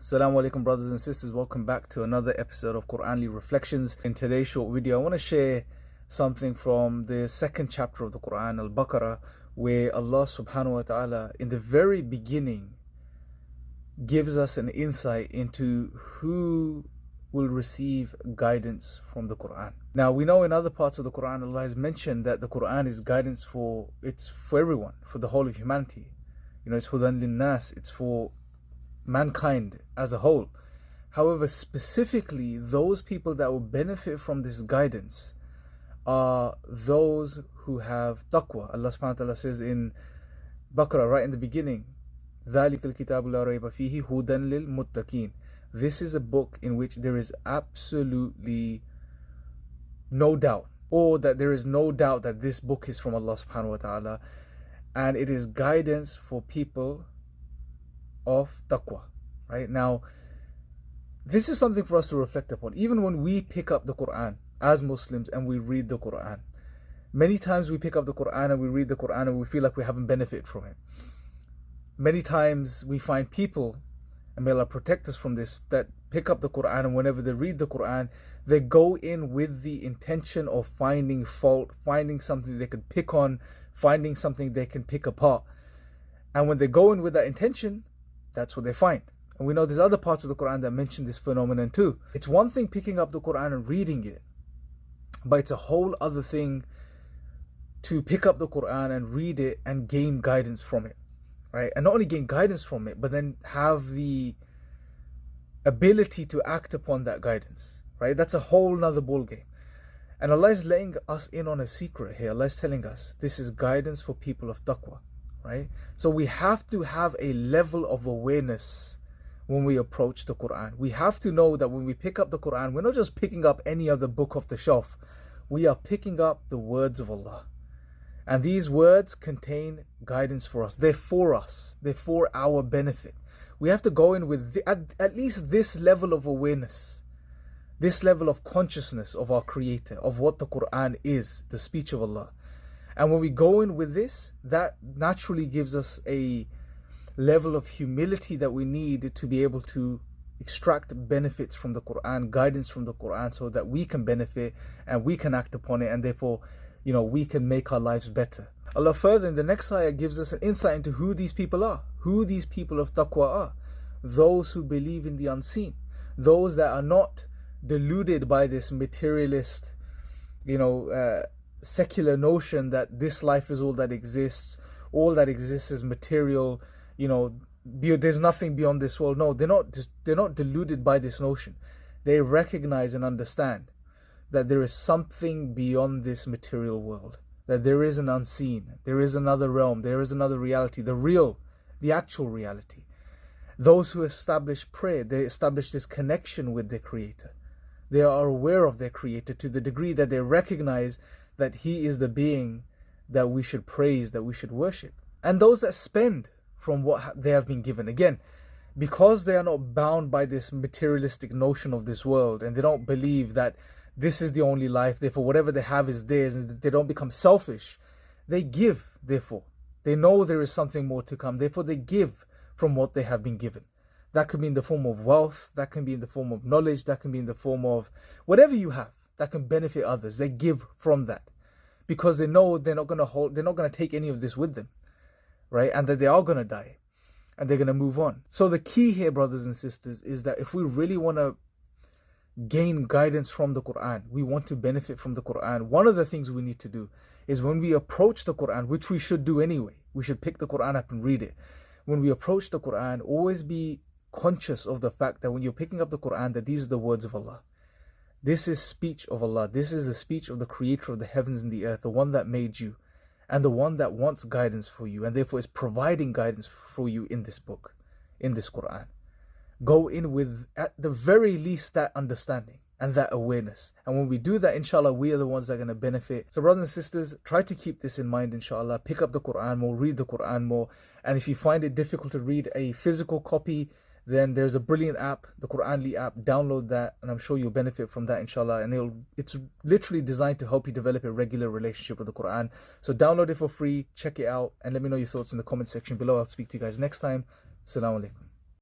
Assalamu alaikum, brothers and sisters. Welcome back to another episode of Quranly Reflections. In today's short video, I want to share something from the second chapter of the Quran, Al-Baqarah, where Allah subhanahu wa ta'ala in the very beginning gives us an insight into who will receive guidance from the Quran. Now, we know in other parts of the Quran, Allah has mentioned that the Quran is guidance for everyone, for the whole of humanity. It's hudan lin-nas, it's for mankind as a whole. However, specifically, those people that will benefit from this guidance are those who have taqwa. Allah subhanahu wa ta'ala says in Baqarah, right in the beginning, ذَلِكَ الْكِتَابُ لَا رَيْبَ فِيهِ هُدًى لِلْمُتَّقِينَ. This is a book in which there is absolutely no doubt, or that there is no doubt that this book is from Allah subhanahu wa ta'ala, and it is guidance for people of taqwa. Right now, this is something for us to reflect upon. Even when we pick up the Quran as Muslims and we read the Quran, many times we pick up the Quran and we read the Quran and we feel like we haven't benefited from it. Many times we find people, and may Allah protect us from this, that pick up the Quran and whenever they read the Quran, they go in with the intention of finding fault, finding something they can pick on, finding something they can pick apart. And when they go in with that intention, that's what they find. And we know there's other parts of the Quran that mention this phenomenon too. It's one thing picking up the Quran and reading it, but it's a whole other thing to pick up the Quran and read it and gain guidance from it, right? And not only gain guidance from it, but then have the ability to act upon that guidance, right? That's a whole nother ball game. And Allah is letting us in on a secret here. Allah is telling us this is guidance for people of taqwa. Right? So we have to have a level of awareness when we approach the Quran. We have to know that when we pick up the Quran, we're not just picking up any other book off the shelf. We are picking up the words of Allah. And these words contain guidance for us. They're for us. They're for our benefit. We have to go in with at least this level of awareness, this level of consciousness of our Creator, of what the Quran is, the speech of Allah. And when we go in with this, that naturally gives us a level of humility that we need to be able to extract benefits from the Quran, guidance from the Quran, so that we can benefit and we can act upon it, and therefore, we can make our lives better. Allah further in the next ayah gives us an insight into who these people are, who these people of taqwa are. Those who believe in the unseen, those that are not deluded by this materialist, secular notion that this life is all that exists is material, there's nothing beyond this world. No, they're not deluded by this notion. They recognize and understand that there is something beyond this material world, that there is an unseen, there is another realm, there is another reality, the actual reality. Those who establish prayer, they establish this connection with their Creator. They are aware of their Creator to the degree that they recognize that He is the being that we should praise, that we should worship. And those that spend from what they have been given, again, because they are not bound by this materialistic notion of this world, and they don't believe that this is the only life, therefore whatever they have is theirs, and they don't become selfish, they give, therefore. They know there is something more to come, therefore they give from what they have been given. That could be in the form of wealth, that can be in the form of knowledge, that can be in the form of whatever you have that can benefit others. They give from that because they know they're not going to take any of this with them, right? And that they are going to die and they're going to move on. So the key here, brothers and sisters, is that if we really want to gain guidance from the Quran, we want to benefit from the Quran, one of the things we need to do is when we approach the Quran, which we should do anyway, we should pick the Quran up and read it. When we approach the Quran, always be conscious of the fact that when you're picking up the Quran, that these are the words of Allah. This is speech of Allah. This is the speech of the Creator of the heavens and the earth, the one that made you, and the one that wants guidance for you, and therefore is providing guidance for you in this book, in this Quran. Go in with, at the very least, that understanding and that awareness. And when we do that, inshallah, we are the ones that are going to benefit. So brothers and sisters, try to keep this in mind, inshallah. Pick up the Quran more, read the Quran more. And if you find it difficult to read a physical copy, then there's a brilliant app, the Quranly app. Download that, and I'm sure you'll benefit from that, inshallah. And it's literally designed to help you develop a regular relationship with the Quran. So download it for free, check it out, and let me know your thoughts in the comment section below. I'll speak to you guys next time. Assalamu alaikum.